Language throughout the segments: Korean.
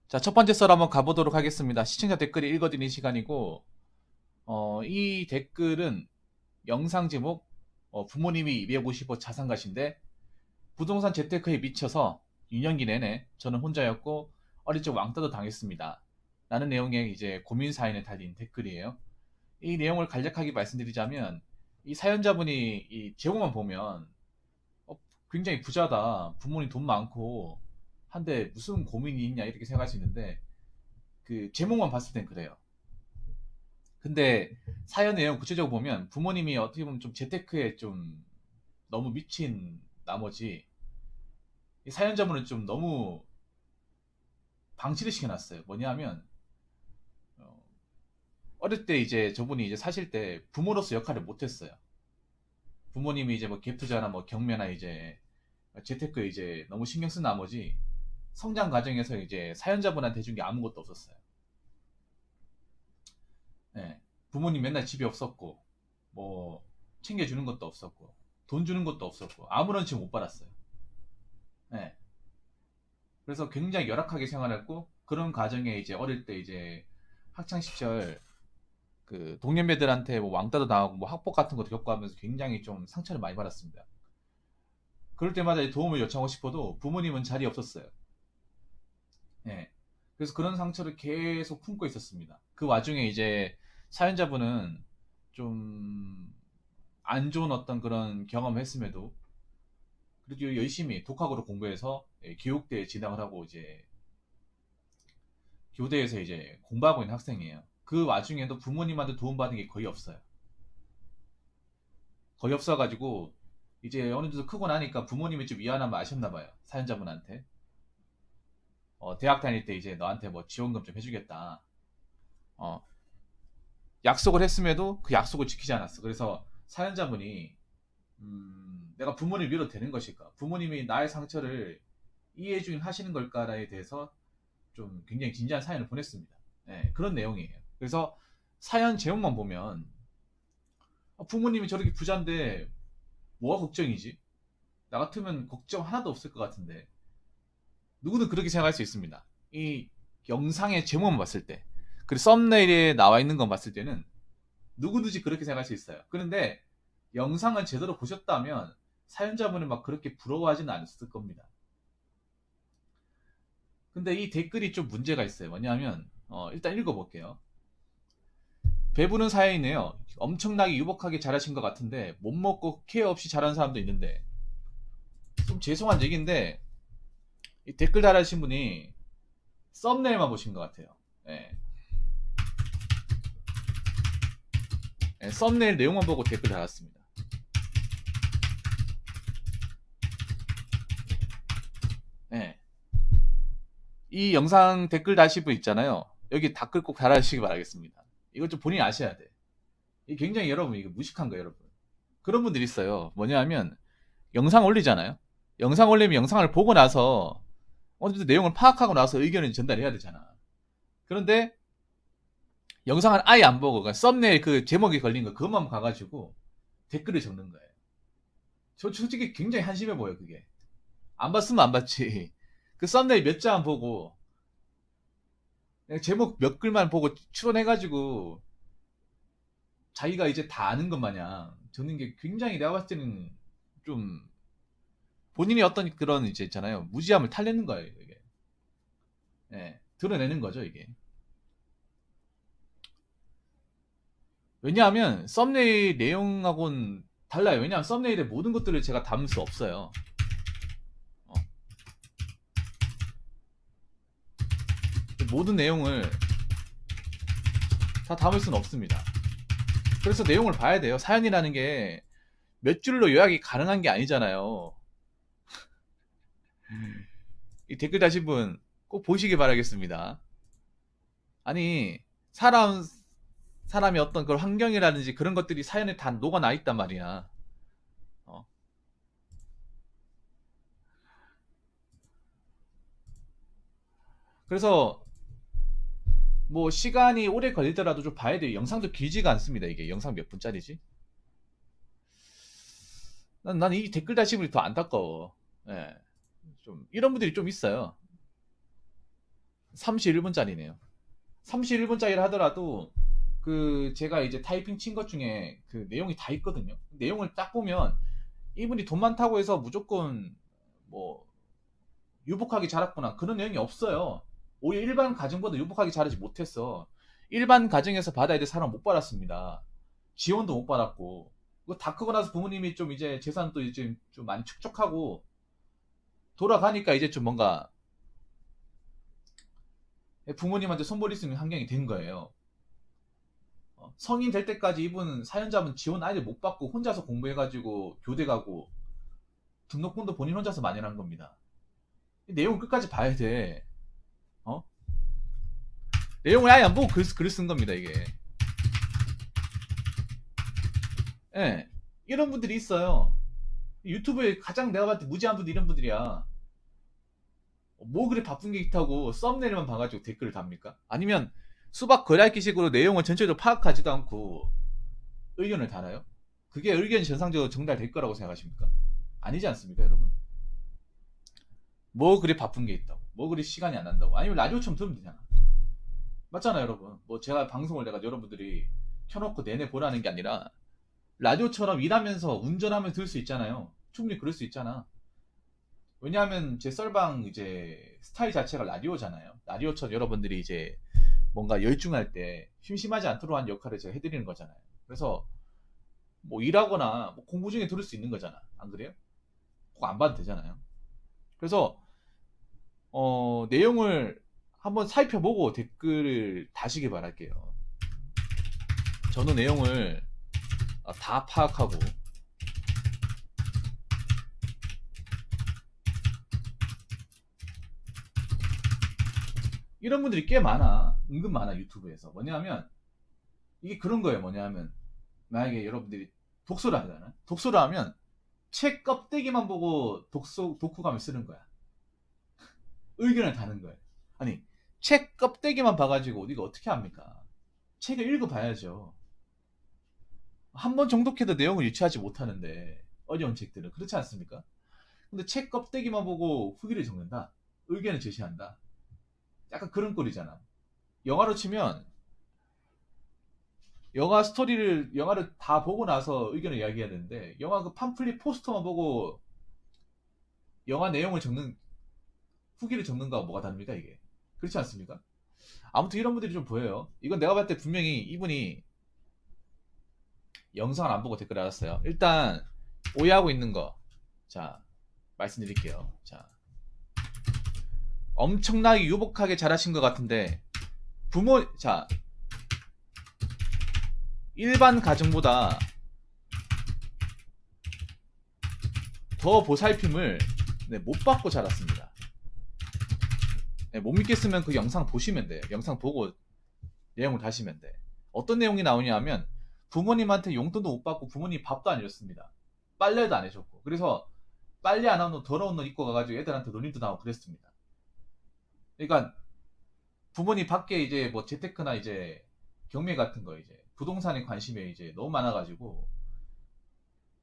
자, 첫 번째 썰 한번 가보도록 하겠습니다. 시청자 댓글이 읽어드리는 시간이고, 이 댓글은 영상 제목, 부모님이 250억 자산가신데, 부동산 재테크에 미쳐서 2년기 내내 저는 혼자였고, 어릴 적 왕따도 당했습니다. 라는 내용의 이제 고민 사연에 달린 댓글이에요. 이 내용을 간략하게 말씀드리자면, 이 사연자분이 이 제목만 보면, 어, 굉장히 부자다. 부모님 돈 많고, 한데 무슨 고민이 있냐 이렇게 생각할 수 있는데, 그 제목만 봤을 땐 그래요. 근데 사연 내용 구체적으로 보면 부모님이 어떻게 보면 좀 재테크에 좀 너무 미친 나머지 이 사연자분은 좀 너무 방치를 시켜놨어요. 뭐냐면 어, 어릴 때 이제 저분이 이제 사실 때 부모로서 역할을 못했어요. 부모님이 이제 뭐 갭투자나 뭐 경매나 이제 재테크에 이제 너무 신경 쓴 나머지 성장 과정에서 이제 사연자분한테 해준 게 아무것도 없었어요. 네. 부모님 맨날 집에 없었고 뭐 챙겨주는 것도 없었고 돈 주는 것도 없었고 아무런 지금 못 받았어요. 네. 그래서 굉장히 열악하게 생활했고 그런 과정에 이제 어릴 때 이제 학창 시절 그 동년배들한테 뭐 왕따도 당하고 뭐 학폭 같은 것도 겪고 하면서 굉장히 좀 상처를 많이 받았습니다. 그럴 때마다 도움을 요청하고 싶어도 부모님은 자리에 없었어요. 예. 그래서 그런 상처를 계속 품고 있었습니다. 그 와중에 이제 사연자분은 좀 안 좋은 어떤 그런 경험을 했음에도 그래도 열심히 독학으로 공부해서 교육대에 진학을 하고 이제 교대에서 이제 공부하고 있는 학생이에요. 그 와중에도 부모님한테 도움받은 게 거의 없어요. 거의 없어가지고 이제 어느 정도 크고 나니까 부모님이 좀 미안함을 아셨나 봐요. 사연자분한테. 대학 다닐 때 이제 너한테 뭐 지원금 좀 해주겠다. 어, 약속을 했음에도 그 약속을 지키지 않았어. 그래서 사연자분이 내가 부모님 위로 되는 것일까? 부모님이 나의 상처를 이해해 주긴 하시는 걸까에 대해서 좀 굉장히 진지한 사연을 보냈습니다. 네, 그런 내용이에요. 그래서 사연 제목만 보면 부모님이 저렇게 부자인데 뭐가 걱정이지? 나 같으면 걱정 하나도 없을 것 같은데 누구든 그렇게 생각할 수 있습니다. 이 영상의 제목만 봤을 때 그리고 썸네일에 나와 있는 건 봤을 때는 누구든지 그렇게 생각할 수 있어요. 그런데 영상을 제대로 보셨다면 사연자분은 막 그렇게 부러워하지는 않았을 겁니다. 근데 이 댓글이 좀 문제가 있어요. 뭐냐면 일단 읽어볼게요. 배부른 사연이네요. 엄청나게 유복하게 잘하신 것 같은데 못 먹고 케어 없이 잘하는 사람도 있는데 좀 죄송한 얘기인데 이 댓글 달아주신 분이 썸네일만 보신 것 같아요. 예. 예, 썸네일 내용만 보고 댓글 달았습니다. 예. 이 영상 댓글 다실 분 있잖아요. 여기 댓글 꼭 달아주시기 바라겠습니다. 이걸 좀 본인이 아셔야 돼. 이게 굉장히 여러분 이게 무식한 거예요, 여러분. 그런 분들이 있어요. 뭐냐면 영상 올리잖아요. 영상 올리면 영상을 보고 나서 어느 정도 내용을 파악하고 나서 의견을 전달해야 되잖아. 그런데 영상을 아예 안 보고 그러니까 썸네일 그 제목이 걸린 거 그것만 가가지고 댓글을 적는 거예요. 저 솔직히 굉장히 한심해 보여 그게. 안 봤으면 안 봤지. 그 썸네일 몇 장 보고 그냥 제목 몇 글만 보고 추론해가지고 자기가 이제 다 아는 것 마냥 적는 게 굉장히 내가 봤을 때는 좀 본인이 어떤 그런 이제 있잖아요. 무지함을 탈내는 거예요 이게. 예, 드러내는 거죠 이게. 왜냐하면 썸네일 내용하고는 달라요. 왜냐하면 썸네일의 모든 것들을 제가 담을 수 없어요. 어, 모든 내용을 다 담을 수는 없습니다. 그래서 내용을 봐야 돼요. 사연이라는 게 몇 줄로 요약이 가능한 게 아니잖아요. 이 댓글 다신 분 꼭 보시기 바라겠습니다. 아니 사람이 어떤 그런 환경이라든지 그런 것들이 사연에 다 녹아나 있단 말이야. 어. 그래서 뭐 시간이 오래 걸리더라도 좀 봐야 돼요. 영상도 길지가 않습니다. 이게 영상 몇 분짜리지? 난 이 댓글 다신 분이 더 안타까워. 예. 좀 이런 분들이 좀 있어요. 31분짜리네요. 31분짜리를 하더라도 그 제가 이제 타이핑 친 것 중에 그 내용이 다 있거든요. 내용을 딱 보면 이분이 돈 많다고 해서 무조건 뭐 유복하게 자랐구나 그런 내용이 없어요. 오히려 일반 가정보다 유복하게 자라지 못했어. 일반 가정에서 받아야 될 사람 못 받았습니다. 지원도 못 받았고 그거 다 크고 나서 부모님이 좀 이제 재산도 이제 좀 많이 축적하고 돌아가니까 이제 좀 뭔가 부모님한테 손버릴 수 있는 환경이 된 거예요. 성인 될 때까지 이분 사연자분 지원 아예 못 받고 혼자서 공부해가지고 교대 가고 등록금도 본인 혼자서 마련한 겁니다. 내용 끝까지 봐야 돼. 어? 내용을 아예 안 보고 글을 쓴 겁니다, 이게. 예. 이런 분들이 있어요. 유튜브에 가장 내가 봤을 때 무지한 분들 이런 분들이야. 뭐 그리 바쁜 게 있다고 썸네일만 봐가지고 댓글을 답니까? 아니면 수박 거래할기식으로 내용을 전체적으로 파악하지도 않고 의견을 달아요? 그게 의견이 정상적으로 전달될 거라고 생각하십니까? 아니지 않습니까, 여러분? 뭐 그리 바쁜 게 있다고, 뭐 그리 시간이 안 난다고, 아니면 라디오처럼 들으면 되잖아. 맞잖아요, 여러분. 뭐 제가 방송을 내가 여러분들이 켜놓고 내내 보라는 게 아니라 라디오처럼 일하면서 운전하면서 들을 수 있잖아요. 충분히 그럴 수 있잖아. 왜냐하면 제 썰방 이제 스타일 자체가 라디오잖아요. 라디오처럼 여러분들이 이제 뭔가 열중할 때 심심하지 않도록 한 역할을 제가 해드리는 거잖아요. 그래서 뭐 일하거나 뭐 공부 중에 들을 수 있는 거잖아. 안 그래요? 꼭 안 봐도 되잖아요. 그래서 내용을 한번 살펴보고 댓글을 다시길 바랄게요. 저는 내용을 다 파악하고 이런 분들이 꽤 많아. 은근 많아 유튜브에서. 뭐냐면 이게 그런 거예요. 뭐냐면 만약에 여러분들이 독서를 하잖아. 독서를 하면 책 껍데기만 보고 독후감을 쓰는 거야. 의견을 다는 거예요. 아니 책 껍데기만 봐가지고 이거 어떻게 합니까? 책을 읽어봐야죠. 한 번 정독해도 내용을 유추하지 못하는데 어려운 책들은 그렇지 않습니까? 근데 책 껍데기만 보고 후기를 적는다. 의견을 제시한다. 약간 그런 꼴이잖아. 영화로 치면 영화를 다 보고 나서 의견을 이야기해야 되는데 영화 그 팜플릿 포스터만 보고 영화 내용을 적는 후기를 적는 거하고 뭐가 다릅니까 이게? 그렇지 않습니까? 아무튼 이런 분들이 좀 보여요. 이건 내가 봤을 때 분명히 이분이 영상을 안 보고 댓글을 알았어요. 일단 오해하고 있는 거, 자 말씀드릴게요. 자 엄청나게 유복하게 잘하신 것 같은데 자 일반 가정보다 더 보살핌을 못 받고 자랐습니다. 못 믿겠으면 그 영상 보시면 돼. 영상 보고 내용을 다시면 돼. 어떤 내용이 나오냐 하면 부모님한테 용돈도 못 받고 부모님 밥도 안 해줬습니다. 빨래도 안 해줬고 그래서 빨래 안 하면 더러운 옷 입고 가가지고 애들한테 놀림도 당하고 그랬습니다. 그러니까 부모님 밖에 이제 뭐 재테크나 이제 경매 같은 거 이제 부동산에 관심이 이제 너무 많아가지고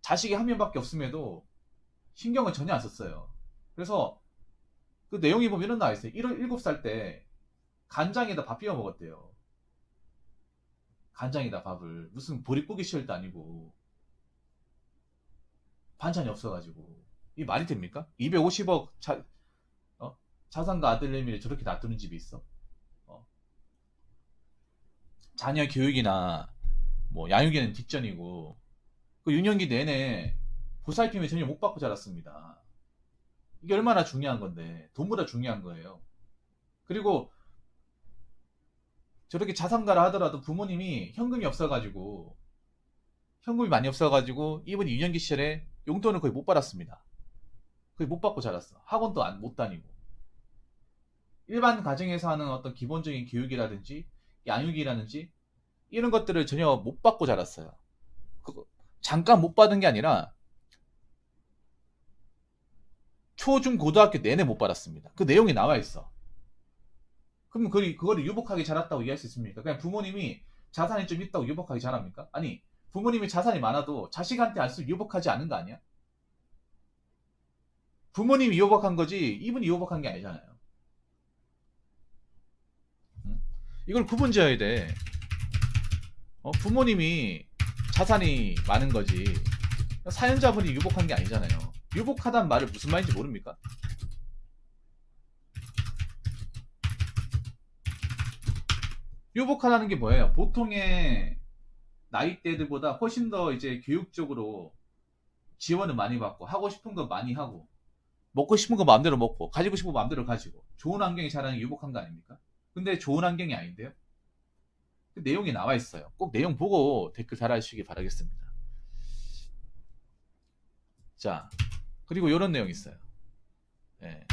자식이 한 명밖에 없음에도 신경을 전혀 안 썼어요. 그래서 그 내용이 보면 이런 나와 있어요. 7살 때 간장에다 밥 비벼 먹었대요. 간장에다 밥을 무슨 보릿고기 시절도 아니고 반찬이 없어가지고 이 말이 됩니까? 250억 자산가 아들내미를 저렇게 놔두는 집이 있어? 어? 자녀 교육이나 뭐 양육에는 뒷전이고 그 유년기 내내 보살핌을 전혀 못 받고 자랐습니다. 이게 얼마나 중요한 건데 돈보다 중요한 거예요. 그리고 저렇게 자산가라 하더라도 부모님이 현금이 많이 없어가지고 이분이 유년기 시절에 용돈을 거의 못 받았습니다. 거의 못 받고 자랐어. 학원도 못 다니고 일반 가정에서 하는 어떤 기본적인 교육이라든지 양육이라든지 이런 것들을 전혀 못 받고 자랐어요. 잠깐 못 받은 게 아니라 초, 중, 고등학교 내내 못 받았습니다. 그 내용이 나와 있어. 그럼 그거를 유복하게 자랐다고 이해할 수 있습니까? 그냥 부모님이 자산이 좀 있다고 유복하게 자랍니까? 아니, 부모님이 자산이 많아도 자식한테 알수록 유복하지 않은 거 아니야? 부모님이 유복한 거지 이분이 유복한 게 아니잖아요. 이걸 구분지어야 돼. 부모님이 자산이 많은 거지 사연자분이 유복한 게 아니잖아요. 유복하다는 말을 무슨 말인지 모릅니까? 유복하다는 게 뭐예요? 보통의 나이대들보다 훨씬 더 이제 교육적으로 지원을 많이 받고 하고 싶은 거 많이 하고 먹고 싶은 거 마음대로 먹고 가지고 싶은 거 마음대로 가지고 좋은 환경에 자라는 게 유복한 거 아닙니까? 근데 좋은 환경이 아닌데요? 그 내용이 나와 있어요. 꼭 내용 보고 댓글 달아주시기 바라겠습니다. 자, 그리고 이런 내용이 있어요. 예.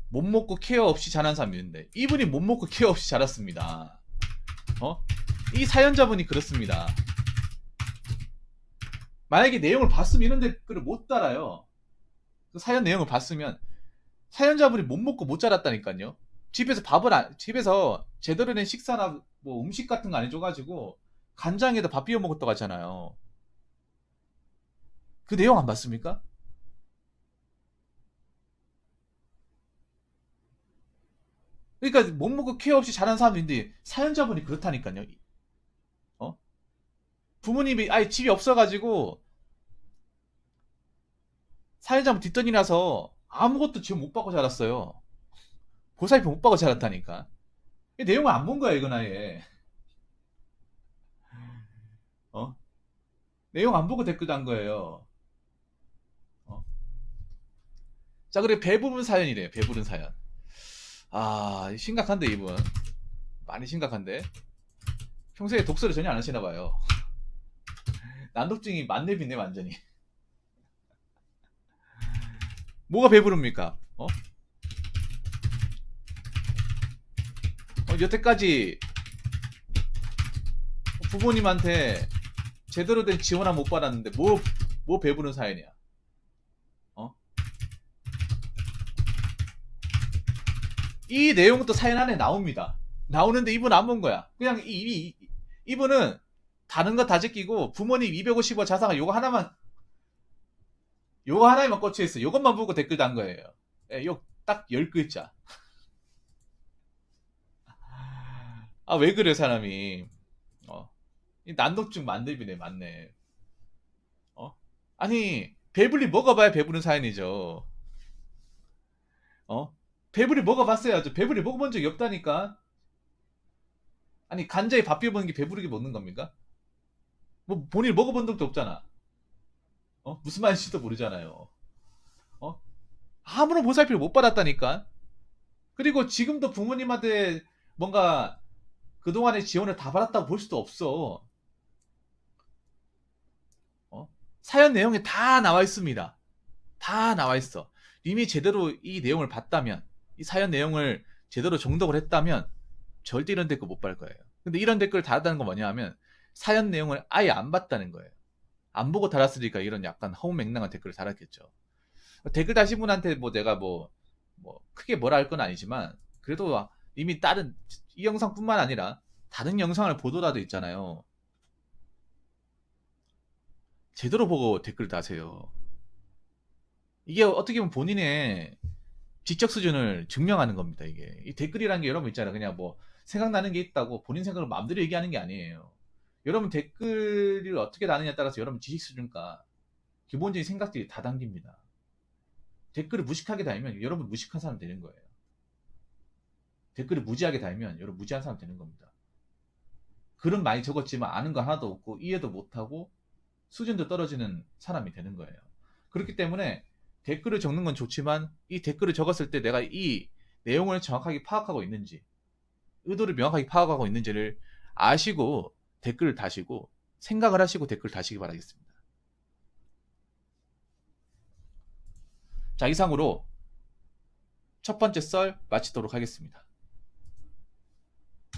못 먹고 케어 없이 자란 사람이 있는데 이분이 못 먹고 케어 없이 자랐습니다. 이 사연자분이 그렇습니다. 만약에 내용을 봤으면 이런 댓글을 못 달아요. 그 사연 내용을 봤으면 사연자분이 못 먹고 못 자랐다니까요. 집에서 제대로 된 식사나 뭐 음식 같은 거 안 해줘가지고 간장에다 밥 비벼 먹었다고 하잖아요. 그 내용 안 봤습니까? 그러니까 못 먹고 케어 없이 자란 사람인데 사연자분이 그렇다니까요. 부모님이 아예 집이 없어가지고 사연자분 뒷돈이라서 아무것도 지원 못 받고 자랐어요. 보살핌 못 받고 자랐다니까. 내용을 안 본 거야 이건 아예. 내용 안 보고 댓글 단 거예요. 자, 그래 배부른 사연이래요. 배부른 사연. 아, 심각한데 이분. 많이 심각한데. 평소에 독서를 전혀 안 하시나 봐요. 난독증이 만렙이네 완전히. 뭐가 배부릅니까? 여태까지 부모님한테 제대로 된 지원을 못 받았는데 뭐 배부른 사연이야? 이 내용도 사연 안에 나옵니다. 나오는데 이분 안 본 거야. 그냥 이분은 다른 거 다 제끼고 부모님 250원 자산가 요거 하나만 꽂혀 있어. 요것만 보고 댓글 단 거예요. 요 딱 10글자. 아, 왜 그래 사람이. 이 난독증 만렙이네 맞네. 아니 배불리 먹어봐야 배부른 사연이죠. 배불리 먹어봤어야죠. 배불리 먹어본 적이 없다니까. 아니 간장에 밥 비벼 먹는 게 배부르게 먹는 겁니까? 뭐 본인 먹어본 적도 없잖아. 무슨 말인지도 모르잖아요. 아무런 보살피를 못 받았다니까. 그리고 지금도 부모님한테 뭔가 그동안의 지원을 다 받았다고 볼 수도 없어. 사연 내용에 다 나와 있습니다. 다 나와 있어. 이미 제대로 이 내용을 봤다면, 이 사연 내용을 제대로 정독을 했다면 절대 이런 댓글 못 달 거예요. 근데 이런 댓글을 달았다는 건 뭐냐 하면 사연 내용을 아예 안 봤다는 거예요. 안 보고 달았으니까 이런 약간 허무맹랑한 댓글을 달았겠죠. 댓글 다신 분한테 뭐 내가 뭐 크게 뭐라 할 건 아니지만 그래도 이미 다른 이 영상뿐만 아니라 다른 영상을 보더라도 있잖아요. 제대로 보고 댓글 다세요. 이게 어떻게 보면 본인의 지적 수준을 증명하는 겁니다. 이게 이 댓글이라는 게 여러분 있잖아요. 그냥 뭐 생각나는 게 있다고 본인 생각을 마음대로 얘기하는 게 아니에요. 여러분 댓글을 어떻게 다느냐에 따라서 여러분 지식 수준과 기본적인 생각들이 다 담깁니다. 댓글을 무식하게 달면 여러분 무식한 사람 되는 거예요. 댓글을 무지하게 달면 여러분 무지한 사람 되는 겁니다. 글은 많이 적었지만 아는 거 하나도 없고 이해도 못하고 수준도 떨어지는 사람이 되는 거예요. 그렇기 때문에 댓글을 적는 건 좋지만 이 댓글을 적었을 때 내가 이 내용을 정확하게 파악하고 있는지 의도를 명확하게 파악하고 있는지를 아시고 댓글을 다시고 생각을 하시고 댓글 다시기 바라겠습니다. 자, 이상으로 첫 번째 썰 마치도록 하겠습니다.